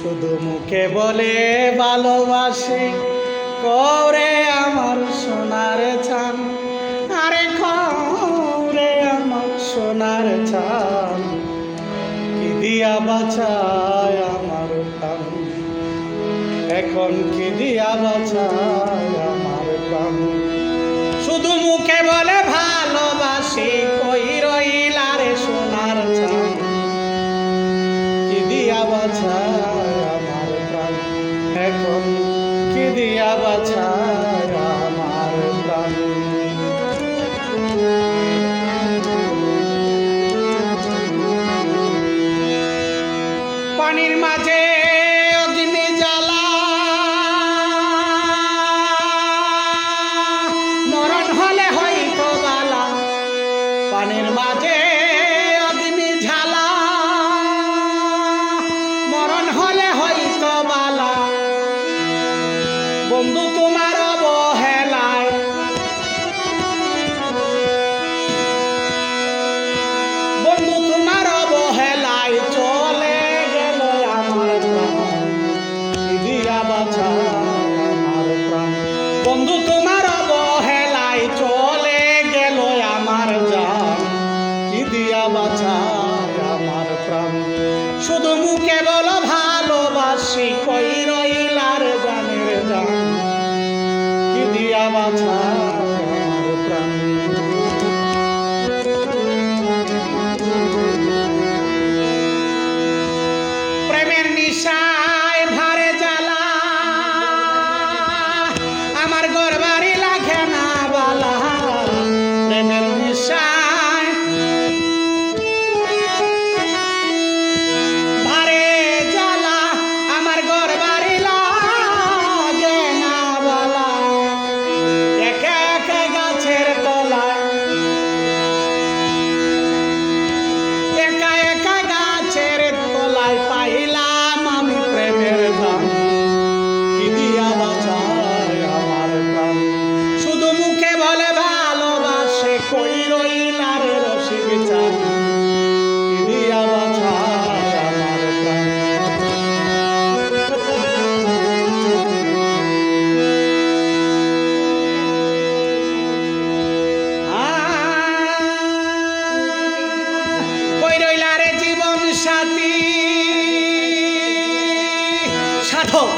শুধু মুখে বলে ভালোবাসি, করে আমার সোনার চান। আরে করে আমার সোনার চান, কি দিয়া বাঁচায় আমার প্রাণ, এখন কি দিয়া বাঁচায় আমার প্রাণ। শুধু মুখে বলে ভালোবাসি, কই রইলা রে সোনার চান, কি দিয়া বাঁচায় আমার প্রাণ, এখন কি দিয়া বাঁচায় আমার প্রাণ। পানির মাঝে অগ্নি জ্বালা, মরণ হলে হয়তো বালা। পানির মাঝে অগ্নি জ্বালা, মরণ হলে হয়তো বালা। বন্ধু তোমার অবহেলায়, বন্ধু তোমার অবহেলায় চলে গেল আমার প্রাণ, কি দিয়া বাঁচায় আমার প্রাণ। বন্ধু তোমার অবহেলায় চলে গেল আমার জান, কি দিয়া বাঁচায় আমার প্রাণ। শুধু মুখে বলো ভালোবাসি, কই রইলা রে জানের জান, কি দিয়া বাঁচায় আমার প্রাণ। প্রেমের নিশায় ভারে জ্বালা, আমার ঘর বাড়ি লাগে না বালা। প্রেমের নিশায় ভারে জ্বালা, আমার ঘর বাড়ি লাগে না বালা। একা একা গাছের তলায়, একা একা গাছের তলায় পাইলাম আমি প্রেমের দাম, কি দিয়া বাঁচায় আমার প্রাণ। শুধু মুখে বলে ভালোবাসে, কই রইলা রে রসিক চান, কি দিয়া বাঁচায় আমার প্রাণ। কই রইলা রে জীবন সাথী, সাধক